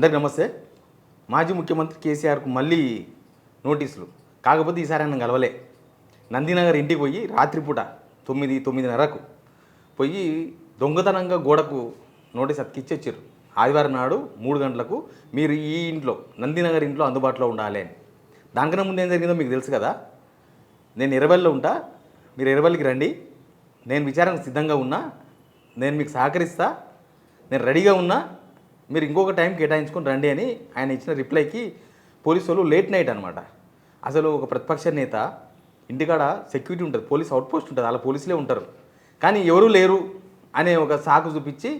అందరికీ నమస్తే. మాజీ ముఖ్యమంత్రి కేసీఆర్కు మళ్ళీ నోటీసులు. కాకపోతే ఈసారి ఆయన కలవలే. నందినగర్ ఇంటికి పోయి రాత్రిపూట 9:30కు పోయి దొంగతనంగా గోడకు నోటీస్ అతికిచ్చి వచ్చారు. ఆదివారం నాడు 3 గంటలకు మీరు ఈ ఇంట్లో నందినగర్ ఇంట్లో అందుబాటులో ఉండాలి అని. దానికన్నా ముందు ఏం జరిగిందో మీకు తెలుసు కదా. నేను ఇరవైలో ఉంటా, మీరు ఇరవైకి రండి, నేను విచారణకు సిద్ధంగా ఉన్నా, నేను మీకు సహకరిస్తా, నేను రెడీగా ఉన్నా, మీరు ఇంకొక టైం కేటాయించుకొని రండి అని ఆయన ఇచ్చిన రిప్లైకి పోలీసు వాళ్ళు లేట్ నైట్ అనమాట. అసలు ఒక ప్రతిపక్ష నేత ఇంటికాడ సెక్యూరిటీ ఉంటుంది, పోలీస్ అవుట్ పోస్ట్ ఉంటుంది, అలా పోలీసులే ఉంటారు, కానీ ఎవరూ లేరు అనే ఒక సాకు చూపించి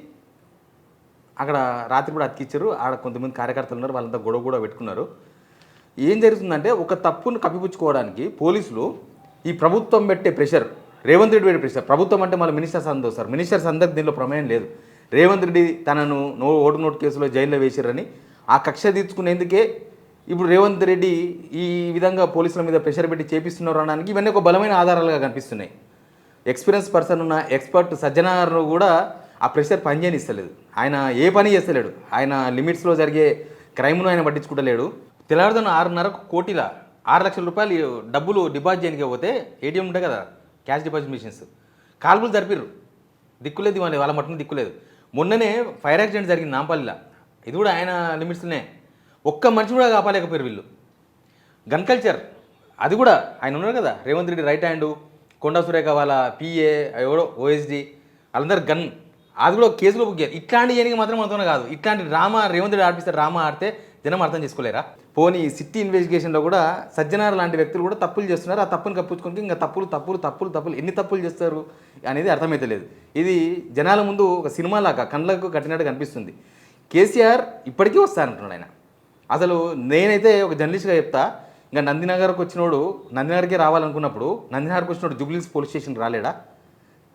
అక్కడ రాత్రి కూడా అతికిచ్చారు. ఆడ కొంతమంది కార్యకర్తలు ఉన్నారు, వాళ్ళంతా గొడవ కూడా పెట్టుకున్నారు. ఏం జరుగుతుందంటే ఒక తప్పును కప్పిపుచ్చుకోవడానికి పోలీసులు ఈ ప్రభుత్వం పెట్టే ప్రెషర్, రేవంత్ రెడ్డి పెట్టే ప్రెషర్, ప్రభుత్వం అంటే మళ్ళీ మినిస్టర్స్ అందరూ వస్తారు, మినిస్టర్స్ అందరికి దీనిలో ప్రమేయం లేదు. రేవంత్ రెడ్డి తనను ఓటు నోటు కేసులో జైల్లో వేసిరని ఆ కక్ష తీర్చుకునేందుకే ఇప్పుడు రేవంత్ రెడ్డి ఈ విధంగా పోలీసుల మీద ప్రెషర్ పెట్టి చేపిస్తున్నారు అనడానికి ఇవన్నీ ఒక బలమైన ఆధారాలుగా కనిపిస్తున్నాయి. ఎక్స్పీరియన్స్ పర్సన్ ఉన్న ఎక్స్పర్ట్ సజ్జనారు కూడా ఆ ప్రెషర్ పనిచేయనిస్తలేదు. ఆయన ఏ పని చేస్తలేడు, ఆయన లిమిట్స్లో జరిగే క్రైమ్ను ఆయన పట్టించుకుంటలేడు. తెల్లవారుజామున 6:30 కోటిల 6 లక్షల రూపాయలు డబ్బులు డిపాజిట్ చేయడానికి పోతే ఏటీఎం ఉంటాయి కదా, క్యాష్ డిపాజిట్ మిషన్స్, కాల్పులు జరిపిర్రు. దిక్కులేదు, వాళ్ళ మట్టున దిక్కులేదు. మొన్ననే ఫైర్ యాక్సిడెంట్ జరిగింది నాంపల్లిలో, ఇది కూడా ఆయన లిమిట్స్లోనే. ఒక్క మనిషి కూడా కాపాలేకపోయారు వీళ్ళు. గన్ కల్చర్, అది కూడా ఆయన ఉన్నారు కదా రేవంత్ రెడ్డి రైట్ హ్యాండ్, కొండా సురేఖ వాళ్ళ పిఏ ఎవడో ఓఎస్డి, వాళ్ళందరూ గన్, అది కూడా కేసులో బుక్ చేయాలి. ఇట్లాంటి చేయడానికి మాత్రం మనతోనే కాదు, ఇట్లాంటి డ్రామా రేవంత్ రెడ్డి ఆడిపిస్తే డ్రామా ఆడితే జనం అర్థం చేసుకోలేరా? పోనీ సిటీ ఇన్వెస్టిగేషన్లో కూడా సజ్జనార్ లాంటి వ్యక్తులు కూడా తప్పులు చేస్తున్నారు. ఆ తప్పును కప్పించుకొని ఇంకా తప్పులు ఎన్ని తప్పులు చేస్తారు అనేది అర్థమైతే లేదు. ఇది జనాల ముందు ఒక సినిమాలాగా కళ్ళకు కట్టినట్టు కనిపిస్తుంది. కేసీఆర్ ఇప్పటికీ వస్తానంటున్నాడు ఆయన. అసలు నేనైతే ఒక జర్నలిస్ట్గా చెప్తా, ఇంకా నందినగర్కి వచ్చినోడు నందినగర్కే రావాలనుకున్నప్పుడు నందినగర్కి వచ్చినోడు జూబ్లీహిల్స్ పోలీస్ స్టేషన్కి రాలేడా?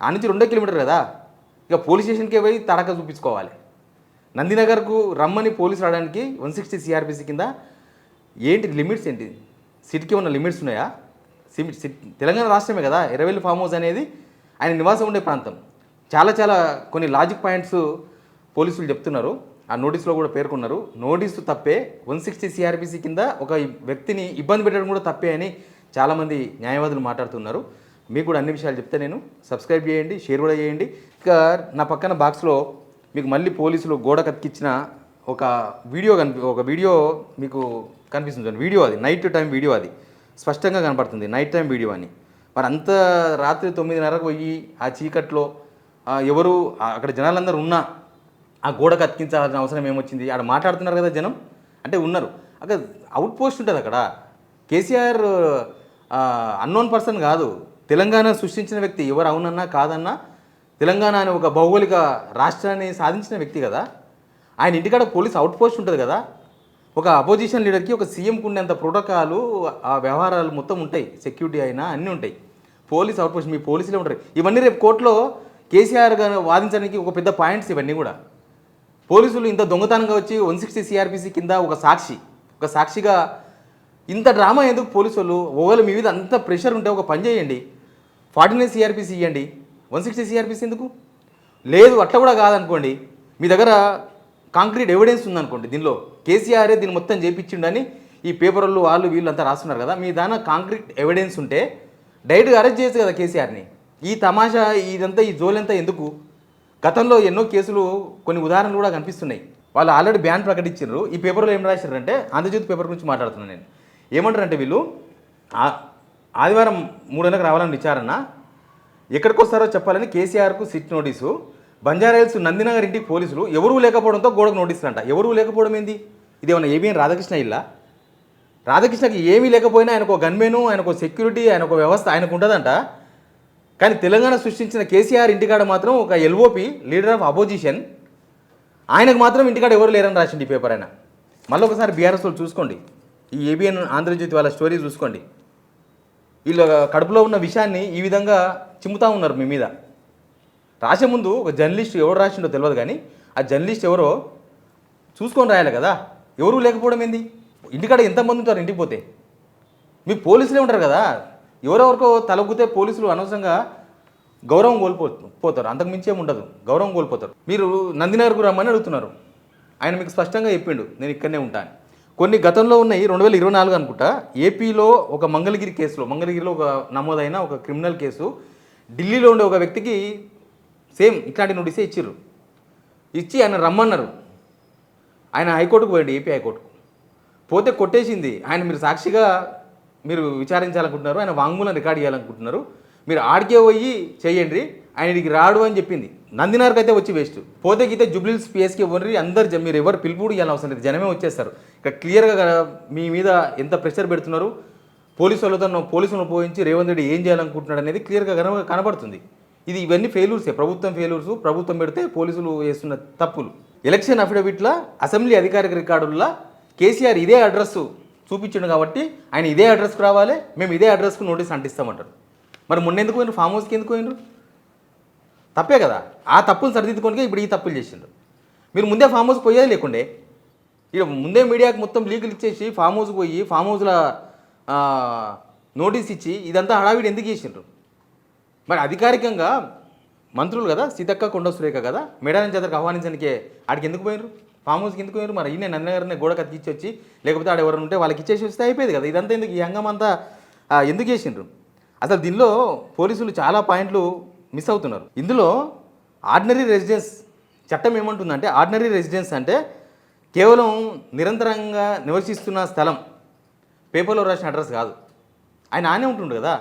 ఆ నుంచి 2 కిలోమీటర్ కదా, ఇక పోలీస్ స్టేషన్కే పోయి తడక చూపించుకోవాలి. నందినగర్కు రమ్మని పోలీసు రావడానికి 160 సిఆర్పిసి కింద ఏంటి లిమిట్స్, ఏంటి సిటీకి ఉన్న లిమిట్స్ ఉన్నాయా? తెలంగాణ రాష్ట్రమే కదా 20,000 ఫామ్ హౌస్ అనేది ఆయన నివాసం ఉండే ప్రాంతం. చాలా కొన్ని లాజిక్ పాయింట్స్ పోలీసులు చెప్తున్నారు, ఆ నోటీసులో కూడా పేర్కొన్నారు. నోటీసు తప్పే, 160 సిఆర్పిసి కింద ఒక వ్యక్తిని ఇబ్బంది పెట్టడం కూడా తప్పే అని చాలామంది న్యాయవాదులు మాట్లాడుతున్నారు. మీకు కూడా అన్ని విషయాలు చెప్తే నేను సబ్స్క్రైబ్ చేయండి, షేర్ కూడా చేయండి. ఇక నా పక్కన బాక్స్లో మీకు మళ్ళీ పోలీసులు గోడ కతికిచ్చిన ఒక వీడియో మీకు కనిపిస్తుంది. వీడియో అది నైట్ టైం వీడియో, అది స్పష్టంగా కనపడుతుంది నైట్ టైం వీడియో అని. మరి అంత రాత్రి 9:30కు పోయి ఆ చీకట్లో ఎవరు అక్కడ జనాలందరూ ఉన్నా ఆ గోడ కతికించాల్సిన అవసరం ఏమొచ్చింది? ఆడ మాట్లాడుతున్నారు కదా జనం, అంటే ఉన్నారు అక్కడ. అవుట్ పోస్ట్ ఉంటుంది అక్కడ. కేసీఆర్ అన్నోన్ పర్సన్ కాదు, తెలంగాణ సృష్టించిన వ్యక్తి. ఎవరు అవునన్నా కాదన్నా తెలంగాణ అనే ఒక భౌగోళిక రాష్ట్రాన్ని సాధించిన వ్యక్తి కదా. ఆయన ఇంటికాడ పోలీస్ అవుట్ పోస్ట్ ఉంటుంది కదా. ఒక అపోజిషన్ లీడర్కి ఒక సీఎంకు ఉండేంత ప్రోటోకాలు, ఆ వ్యవహారాలు మొత్తం ఉంటాయి, సెక్యూరిటీ అయినా అన్నీ ఉంటాయి. పోలీస్ అవుట్ పోస్ట్, మీ పోలీసులే ఉంటారు. ఇవన్నీ రేపు కోర్టులో కేసీఆర్ గారు వాదించడానికి ఒక పెద్ద పాయింట్స్ ఇవన్నీ కూడా. పోలీసులు ఇంత దొంగతనంగా వచ్చి 160 సిఆర్పిసి కింద ఒక సాక్షిగా ఇంత డ్రామా ఎందుకు? పోలీసులు ఒకవేళ మీ మీద అంత ప్రెషర్ ఉంటే ఒక పని చేయండి, 49 సిఆర్పిసి ఇవ్వండి, 160 సిఆర్పిసి ఎందుకు? లేదు అట్లా కూడా కాదనుకోండి, మీ దగ్గర కాంక్రీట్ ఎవిడెన్స్ ఉందనుకోండి, దీనిలో కేసీఆరే దీన్ని మొత్తం చేయించిండని ఈ పేపర్లు వీళ్ళు అంతా రాస్తున్నారు కదా, మీ దాని కాంక్రీట్ ఎవిడెన్స్ ఉంటే డైరెక్ట్గా అరెస్ట్ చేయొచ్చు కదా కేసీఆర్ని. ఈ తమాషా ఇదంతా, ఈ జోలంతా ఎందుకు? గతంలో ఎన్నో కేసులు, కొన్ని ఉదాహరణలు కూడా కనిపిస్తున్నాయి. వాళ్ళు ఆల్రెడీ బ్యాన్ ప్రకటించారు. ఈ పేపర్లో ఏం రాశారంటే, ఆంధ్రజ్యోతి పేపర్ గురించి మాట్లాడుతున్నాను నేను. ఏమంటారంటే వీళ్ళు ఆదివారం 3 గంటలకు రావాలని విచారణ, ఎక్కడికి వస్తారో చెప్పాలని కేసీఆర్కు సిట్ నోటీసు. బంజారాహిల్స్ నందినగర్ ఇంటికి పోలీసులు ఎవరూ లేకపోవడంతో గోడకు నోటీసులు అంట. ఎవరూ లేకపోవడం ఏంది? ఇదేమన్నా ఏబిఎన్ రాధాకృష్ణ ఇల్లా? రాధాకృష్ణకి ఏమీ లేకపోయినా ఆయనకు గన్మెను, ఆయనకు సెక్యూరిటీ, ఆయనకు వ్యవస్థ ఆయనకు ఉంటుందంట. కానీ తెలంగాణ సృష్టించిన కేసీఆర్ ఇంటికాడ మాత్రం ఒక ఎల్ఓపి, లీడర్ ఆఫ్ అపోజిషన్, ఆయనకు మాత్రం ఇంటికాడ ఎవరు లేరని రాసింది ఈ పేపర్. ఆయన మళ్ళీ ఒకసారి బీఆర్ఎస్ వాళ్ళు చూసుకోండి, ఈ ఏబిఎన్ ఆంధ్రజ్యోతి వాళ్ళ స్టోరీ చూసుకోండి. వీళ్ళ కడుపులో ఉన్న విషయాన్ని ఈ విధంగా చిమ్ముతా ఉన్నారు మీ మీద. రాసే ముందు ఒక జర్నలిస్ట్ ఎవరు రాసిండో తెలియదు, కానీ ఆ జర్నలిస్ట్ ఎవరో చూసుకొని రాయాలి కదా. ఎవరూ లేకపోవడం ఏంది? ఇంటికాడ ఎంతమంది ఉంటారు? ఇంటికి పోతే మీ పోలీసులే ఉంటారు కదా. ఎవరెవరికో తలగుతే పోలీసులు అనవసరంగా గౌరవం కోల్పోతారు, అంతకు మించి ఏమి ఉండదు, గౌరవం కోల్పోతారు. మీరు నందినగర్కు రమ్మని అడుగుతున్నారు, ఆయన మీకు స్పష్టంగా చెప్పిండు నేను ఇక్కడనే ఉంటాను. కొన్ని గతంలో ఉన్నాయి 2024 అనుకుంటా ఏపీలో ఒక మంగళగిరిలో ఒక నమోదైన ఒక క్రిమినల్ కేసు, ఢిల్లీలో ఉండే ఒక వ్యక్తికి సేమ్ ఇట్లాంటి నోటీసే ఇచ్చిర్రు. ఇచ్చి ఆయన రమ్మన్నారు. ఆయన హైకోర్టుకు పోయాడు, ఏపీ హైకోర్టుకు పోతే కొట్టేసింది. ఆయన మీరు సాక్షిగా మీరు విచారించాలనుకుంటున్నారు, ఆయన వాంగ్మూలం రికార్డ్ చేయాలనుకుంటున్నారు, మీరు ఆడికే పోయి చేయండి, ఆయనకి రాడు అని చెప్పింది. నందినార్కి అయితే వచ్చి వేస్ట్. పోతే గీతే జూబ్లీహిల్స్ పిఎస్కి ఇవ్వండి, అందరు మీరు ఎవరు పిలుపు ఇవ్వాలని అవసరం లేదు, జనమే వచ్చేస్తారు. ఇక్కడ క్లియర్గా మీ మీద ఎంత ప్రెషర్ పెడుతున్నారు, పోలీసులను పోయించి రేవంత్ రెడ్డి ఏం చేయాలనుకుంటున్నాడు అనేది క్లియర్గా కనబడుతుంది. ఇవన్నీ ఫెయిల్యూర్సే, ప్రభుత్వం పెడితే పోలీసులు చేస్తున్న తప్పులు. ఎలక్షన్ అఫిడవిట్లో అసెంబ్లీ అధికారిక రికార్డుల్లో కేసీఆర్ ఇదే అడ్రస్ చూపించాడు కాబట్టి ఆయన ఇదే అడ్రస్కి రావాలి, మేము ఇదే అడ్రస్కు నోటీస్ అంటిస్తామంటారు. మరి మొన్న ఎందుకు పోయినారు, ఫామ్ హౌస్కి ఎందుకు పోయినారు? తప్పే కదా. ఆ తప్పులు సరిదిద్దుకోనికే ఇప్పుడు ఈ తప్పులు చేసిండ్రు. మీరు ముందే ఫామ్ హౌస్ పోయేది లేకుండే, ఇక ముందే మీడియాకి మొత్తం లీకులు ఇచ్చేసి ఫామ్ హౌస్కి పోయి ఫామ్ హౌస్లో నోటీస్ ఇచ్చి ఇదంతా హడావిడి ఎందుకు చేసిండ్రు? మరి అధికారికంగా మంత్రులు కదా, సీతక్క కొండ సురేఖ కదా, మేడారం జాతరకు ఆహ్వానించడానికే ఆడికి ఎందుకు పోయినారు, ఫామ్ హౌస్కి ఎందుకు పోయినారు? మరి ఈయన నందనగర్ని గోడ కత్తిచ్చి వచ్చి లేకపోతే ఆడ ఎవరైనా ఉంటే వాళ్ళకి ఇచ్చేసి వస్తే అయిపోయేది కదా. ఇదంతా ఎందుకు, ఈ అంగం అంతా ఎందుకు చేసిండ్రు? అసలు దీనిలో పోలీసులు చాలా పాయింట్లు మిస్ అవుతున్నారు. ఇందులో ఆర్డినరీ రెసిడెన్స్ చట్టం ఏమంటుందంటే, ఆర్డినరీ రెసిడెన్స్ అంటే కేవలం నిరంతరంగా నివసిస్తున్న స్థలం, పేపర్లో రాసిన అడ్రస్ కాదు. ఆయన ఆనే ఉంటుండు కదా.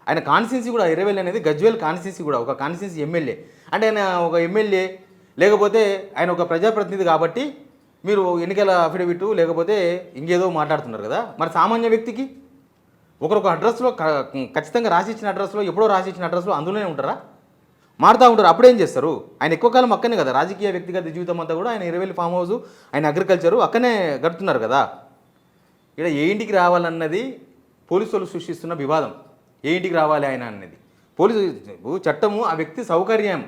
ఆయన కాన్స్టిట్యున్సీ కూడా ఇరవేల్ అనేది గజ్వేల్ కాన్స్టిట్యున్సీ కూడా ఒక కాన్స్టిట్యున్సీ ఎమ్మెల్యే. అంటే ఆయన ఒక ఎమ్మెల్యే లేకపోతే ఆయన ఒక ప్రజాప్రతినిధి కాబట్టి మీరు ఎన్నికల అఫిడవిట్ లేకపోతే ఇంకేదో మాట్లాడుతున్నారు కదా. మరి సామాన్య వ్యక్తికి ఒకరొక అడ్రస్లో ఖచ్చితంగా రాసిచ్చిన అడ్రస్లో, ఎప్పుడో రాసిచ్చిన అడ్రస్లో అందులోనే ఉంటారా? మారుతూ ఉంటారు. అప్పుడేం చేస్తారు? ఆయన ఎక్కువ కాలం అక్కనే కదా, రాజకీయ వ్యక్తిగత జీవితం అంతా కూడా ఆయన ఇరవేల్ ఫామ్ హౌస్, ఆయన అగ్రికల్చరు అక్కనే గడుపుతున్నారు కదా. ఇక్కడ ఏ ఇంటికి రావాలన్నది పోలీసులు సృష్టిస్తున్న వివాదం. ఏ ఇంటికి రావాలి ఆయన అనేది పోలీసు చట్టము ఆ వ్యక్తి సౌకర్యం.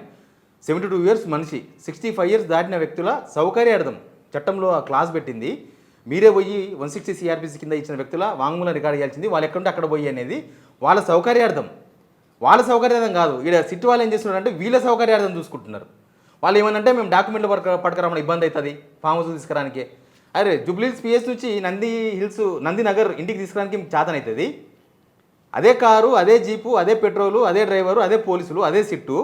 72 years మనిషి, 65 years దాటిన వ్యక్తుల సౌకర్యార్థం చట్టంలో ఆ క్లాస్ పెట్టింది. మీరే పోయి 160 CRPC కింద ఇచ్చిన వ్యక్తుల వాంగ్మూలం రికార్డ్ చేయాల్సింది, వాళ్ళు ఎక్కడుంటే అక్కడ పోయి అనేది వాళ్ళ సౌకర్యార్థం కాదు. ఇక్కడ సిట్ వాళ్ళు ఏం చేస్తున్నారంటే వీళ్ళ సౌకర్యార్థం చూసుకుంటున్నారు. వాళ్ళు ఏమనంటే మేము డాక్యుమెంట్లు పట్టుకురామని ఇబ్బంది అవుతుంది ఫామ్ హౌస్ తీసుకురానికే. అరే జూబ్లీహిల్స్ పిఎస్ నుంచి నందినగర్ ఇంటికి తీసుకురానికి చేతనవుతుంది. అదే కారు, అదే జీపు, అదే పెట్రోలు, అదే డ్రైవరు, అదే పోలీసులు, అదే సిట్టు.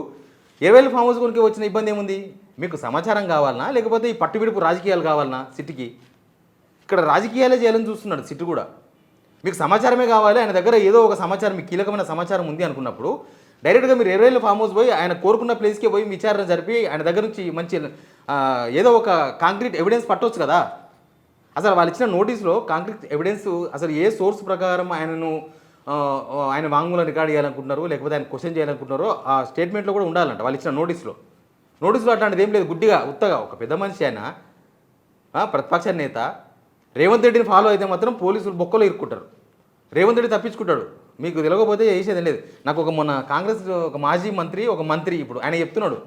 20 ఫామ్ హౌస్ కొనికి వచ్చిన ఇబ్బంది ఏముంది? మీకు సమాచారం కావాలన్నా లేకపోతే ఈ పట్టువిడుపు రాజకీయాలు కావాలన్నా? సిట్కి ఇక్కడ రాజకీయాలే చేయాలని చూస్తున్నాడు సిట్టు కూడా. మీకు సమాచారమే కావాలి, ఆయన దగ్గర ఏదో ఒక సమాచారం, మీకు కీలకమైన సమాచారం ఉంది అనుకున్నప్పుడు డైరెక్ట్గా మీరు 20 ఫామ్ హౌస్ పోయి ఆయన కోరుకున్న ప్లేస్కే పోయి విచారణ జరిపి ఆయన దగ్గర నుంచి మంచి ఏదో ఒక కాంక్రీట్ ఎవిడెన్స్ పట్టవచ్చు కదా. అసలు వాళ్ళు ఇచ్చిన నోటీస్లో కాంక్రీట్ ఎవిడెన్స్ అసలు ఏ సోర్స్ ప్రకారం ఆయన వాంగ్మూలం రికార్డ్ చేయాలనుకుంటున్నారు లేకపోతే ఆయన క్వశ్చన్ చేయాలనుకుంటున్నారో ఆ స్టేట్మెంట్లో కూడా ఉండాలంట. వాళ్ళు ఇచ్చిన నోటీస్లో అట్లాంటిది ఏం లేదు. గుడ్డిగా ఉత్తగా ఒక పెద్ద మనిషి ఆయన, ప్రతిపక్ష నేత రేవంత్ రెడ్డిని ఫాలో అయితే మాత్రం పోలీసులు బొక్కలో ఇరుక్కుంటారు. రేవంత్ రెడ్డి తప్పించుకుంటాడు. మీకు తెలియకపోతే చేసేది లేదు. నాకు మొన్న కాంగ్రెస్ ఒక మాజీ మంత్రి, ఒక మంత్రి ఇప్పుడు ఆయన చెప్తున్నాడు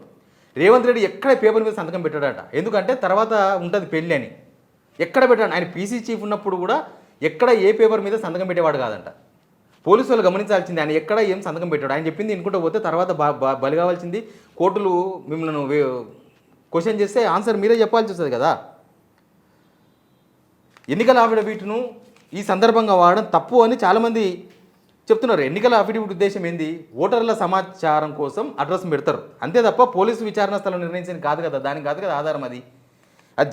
రేవంత్ రెడ్డి ఎక్కడ పేపర్ మీద సంతకం పెట్టాడట. ఎందుకంటే తర్వాత ఉంటుంది పెళ్ళి అని. ఎక్కడ పెట్టాడు? ఆయన పీసీ చీఫ్ ఉన్నప్పుడు కూడా ఎక్కడ ఏ పేపర్ మీద సంతకం పెట్టేవాడు కాదంట. పోలీసు వాళ్ళు గమనించాల్సింది ఆయన ఎక్కడ ఏం సంతకం పెట్టాడు. ఆయన చెప్పింది ఇనుకుంటూ పోతే తర్వాత బలి కావాల్సింది. కోర్టులు మిమ్మల్ని క్వశ్చన్ చేస్తే ఆన్సర్ మీరే చెప్పాల్సి వస్తుంది కదా. ఎన్నికల అఫిడవిట్ను ఈ సందర్భంగా వాడడం తప్పు అని చాలామంది చెప్తున్నారు. ఎన్నికల అఫిడవిట్ ఉద్దేశం ఏంది? ఓటర్ల సమాచారం కోసం అడ్రస్ పెడతారు అంతే తప్ప పోలీసు విచారణ స్థలం నిర్ణయించింది కాదు కదా. దానికి కాదు కదా ఆధారం. అది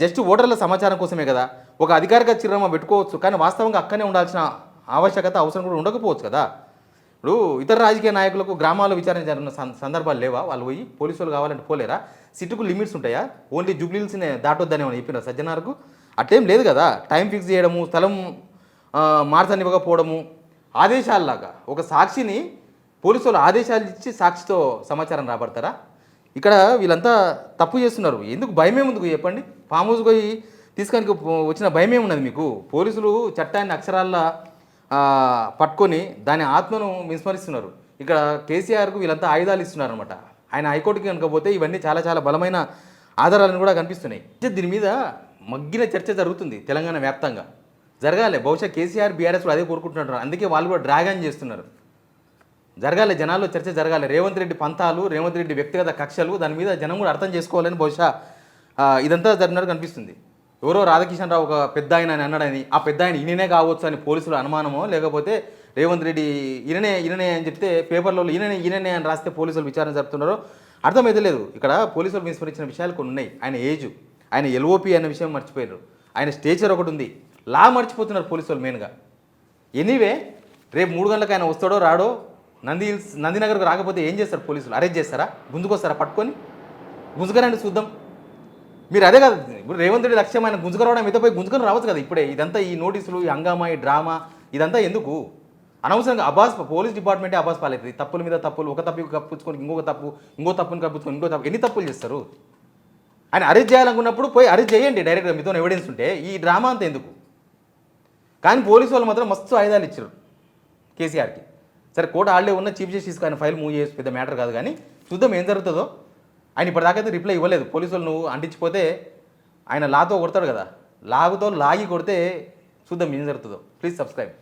జస్ట్ ఓటర్ల సమాచారం కోసమే కదా. ఒక అధికారిక చిరునామా పెట్టుకోవచ్చు, కానీ వాస్తవంగా అక్కనే ఉండాల్సిన ఆవశ్యకత అవసరం కూడా ఉండకపోవచ్చు కదా. ఇప్పుడు ఇతర రాజకీయ నాయకులకు గ్రామాల్లో విచారణ జరిగిన సందర్భాలు లేవా? వాళ్ళు పోయి పోలీసు వాళ్ళు కావాలంటే పోలేరా? సిట్టుకు లిమిట్స్ ఉంటాయా? ఓన్లీ జూబ్లీహిల్స్నే దాటొద్దని ఏమని చెప్పినారు సజ్జనార్కు? అట్లేం లేదు కదా. టైం ఫిక్స్ చేయడము, స్థలం మార్చనివ్వకపోవడము, ఆదేశాలలాగా ఒక సాక్షిని పోలీసు వాళ్ళు ఆదేశాలు ఇచ్చి సాక్షితో సమాచారం రాబడతారా? ఇక్కడ వీళ్ళంతా తప్పు చేస్తున్నారు. ఎందుకు భయమేముందుకు చెప్పండి? ఫామ్ హౌస్ పోయి తీసుకొని వచ్చిన భయమేమున్నది మీకు? పోలీసులు చట్టాన్ని అక్షరాల్లో పట్టుకొని దాని ఆత్మను విస్మరిస్తున్నారు. ఇక్కడ కేసీఆర్కు వీళ్ళంతా ఆయుధాలు ఇస్తున్నారు అనమాట. ఆయన హైకోర్టుకి కనుకపోతే ఇవన్నీ చాలా చాలా బలమైన ఆధారాలను కూడా కనిపిస్తున్నాయి. దీని మీద మగ్గిన చర్చ జరుగుతుంది తెలంగాణ వ్యాప్తంగా. జరగాలి. బహుశా కేసీఆర్ బీఆర్ఎస్లో అదే కోరుకుంటున్నారు. అందుకే వాళ్ళు కూడా డ్రాగన్ చేస్తున్నారు. జరగాలి, జనాల్లో చర్చ జరగాలి. రేవంత్ రెడ్డి పంతాలు, రేవంత్ రెడ్డి వ్యక్తిగత కక్షలు, దాని మీద జనం కూడా అర్థం చేసుకోవాలని బహుశా ఇదంతా జరిగినట్టు కనిపిస్తుంది. ఎవరో రాధాకిషన్ రావు ఒక పెద్ద ఆయన అని అన్నాడని, ఆ పెద్ద ఆయన ఈయననే కావచ్చు అని పోలీసులు అనుమానమో, లేకపోతే రేవంత్ రెడ్డి ఈయననే అని చెప్తే పేపర్లో ఈయననే అని రాస్తే పోలీసులు విచారణ జరుపుతున్నారో అర్థమైతే లేదు. ఇక్కడ పోలీసులు విస్మరించిన విషయాలు కొన్ని ఉన్నాయి. ఆయన ఏజ్, ఆయన ఎల్ఓపి అనే విషయం మర్చిపోయారు, ఆయన స్టేచర్ ఒకటి ఉంది, లా మర్చిపోతున్నారు పోలీసులు మెయిన్గా. ఎనీవే రేపు 3 గంటలకు ఆయన వస్తాడో రాడో, నందినగర్కు రాకపోతే ఏం చేస్తారు పోలీసులు? అరెస్ట్ చేస్తారా? గుంజుకొస్తారా? పట్టుకొని గుంజుకరండి చూద్దాం. మీరు అదే కదా ఇప్పుడు రేవంత్ రెడ్డి లక్ష్యం, ఆయన గుంజుకరావడం మీద పోయి గుంజుకొని రావచ్చు కదా ఇప్పుడే. ఇదంతా ఈ నోటీసులు, ఈ హంగామా, ఈ డ్రామా ఇదంతా ఎందుకు? అనవసరంగా పోలీస్ డిపార్ట్మెంటే అబాస్ పాలవుతుంది. తప్పుల మీద తప్పులు, ఒక తప్పు కప్పించుకొని ఇంకో తప్పుని కప్పించుకొని ఇంకో తప్పు, ఎన్ని తప్పులు చేస్తారు? ఆయన అరెస్ట్ చేయాలనుకున్నప్పుడు పోయి అరెస్ట్ చేయండి డైరెక్ట్గా, మీతో ఎవిడెన్స్ ఉంటే. ఈ డ్రామా అంతా ఎందుకు? కానీ పోలీసు వాళ్ళు మాత్రం మస్తు ఆయుధాలు ఇచ్చారు కేసీఆర్కి. సరే కోర్టు ఆల్రెడీ ఉన్న చీఫ్ జస్టిస్కి ఆయన ఫైల్ మూవ్ చేసి పెద్ద మ్యాటర్ కాదు, కానీ చూద్దాం ఏం జరుగుతుందో. ఆయన ఇప్పటిదాకైతే రిప్లై ఇవ్వలేదు. పోలీసు వాళ్ళు నువ్వు అంటించిపోతే ఆయన లాతో కొడతాడు కదా, లాగుతో లాగి కొడితే చూద్దాం ఏం జరుగుతుందో. Please subscribe.